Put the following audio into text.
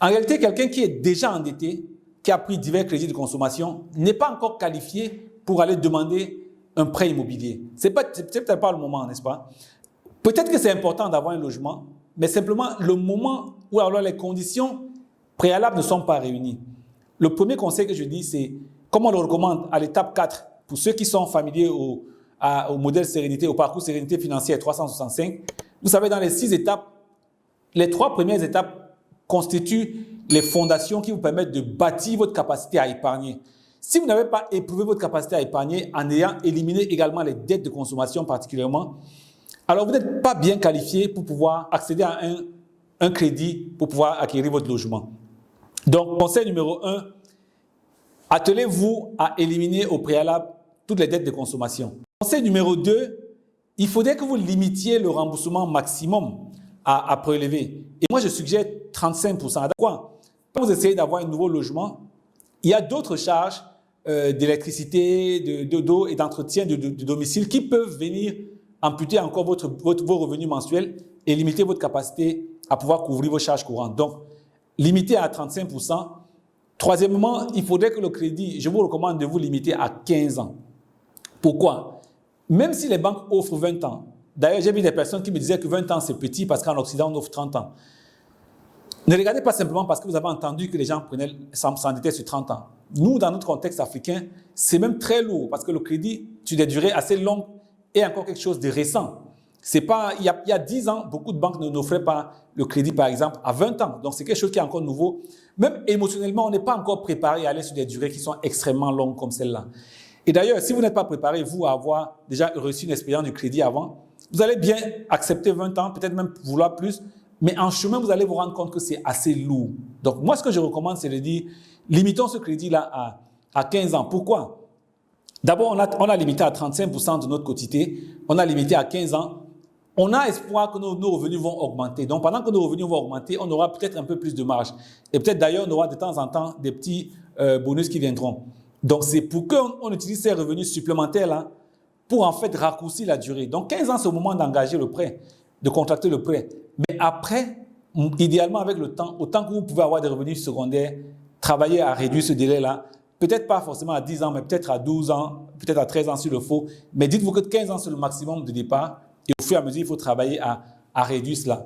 En réalité, quelqu'un qui est déjà endetté, qui a pris divers crédits de consommation, n'est pas encore qualifié pour aller demander un prêt immobilier. C'est peut-être pas le moment, n'est-ce pas? Peut-être que c'est important d'avoir un logement, mais simplement le moment où alors les conditions préalables ne sont pas réunies. Le premier conseil que je dis, c'est, comme on le recommande à l'étape 4, pour ceux qui sont familiers au modèle sérénité, au parcours sérénité financière 365, vous savez, dans les 6 étapes, les 3 premières étapes constituent les fondations qui vous permettent de bâtir votre capacité à épargner. Si vous n'avez pas éprouvé votre capacité à épargner en ayant éliminé également les dettes de consommation particulièrement, alors vous n'êtes pas bien qualifié pour pouvoir accéder à un crédit pour pouvoir acquérir votre logement. Donc, conseil numéro 1, attelez-vous à éliminer au préalable toutes les dettes de consommation. Conseil numéro 2, il faudrait que vous limitiez le remboursement maximum à prélever. Et moi, je suggère 35%. Pourquoi? Quand vous essayez d'avoir un nouveau logement, il y a d'autres charges d'électricité, d'eau et d'entretien de domicile qui peuvent venir amputer encore vos revenus mensuels et limiter votre capacité à pouvoir couvrir vos charges courantes. Donc, limiter à 35%. Troisièmement, il faudrait que le crédit, je vous recommande de vous limiter à 15 ans. Pourquoi? Même si les banques offrent 20 ans, d'ailleurs, j'ai vu des personnes qui me disaient que 20 ans, c'est petit parce qu'en Occident, on offre 30 ans. Ne regardez pas simplement parce que vous avez entendu que les gens s'endettaient sur 30 ans. Nous, dans notre contexte africain, c'est même très lourd parce que le crédit, sur des durées assez longues, est encore quelque chose de récent. C'est pas, il y a 10 ans, beaucoup de banques n'offraient pas le crédit, par exemple, à 20 ans. Donc, c'est quelque chose qui est encore nouveau. Même émotionnellement, on n'est pas encore préparé à aller sur des durées qui sont extrêmement longues comme celle-là. Et d'ailleurs, si vous n'êtes pas préparé, vous, à avoir déjà reçu une expérience du crédit avant, vous allez bien accepter 20 ans, peut-être même vouloir plus, mais en chemin, vous allez vous rendre compte que c'est assez lourd. Donc, moi, ce que je recommande, c'est de dire, limitons ce crédit-là à 15 ans. Pourquoi? D'abord, on a limité à 35% de notre quotité, on a limité à 15 ans. On a espoir que nos revenus vont augmenter. Donc, pendant que nos revenus vont augmenter, on aura peut-être un peu plus de marge. Et peut-être d'ailleurs, on aura de temps en temps des petits bonus qui viendront. Donc, c'est pour qu'on utilise ces revenus supplémentaires-là pour en fait raccourcir la durée. Donc, 15 ans, c'est au moment d'engager le prêt, de contracter le prêt. Mais après, idéalement avec le temps, autant que vous pouvez avoir des revenus secondaires, travailler à réduire ce délai-là, peut-être pas forcément à 10 ans, mais peut-être à 12 ans, peut-être à 13 ans s'il le faut. Mais dites-vous que 15 ans, c'est le maximum de départ. Et au fur et à mesure, il faut travailler à réduire cela.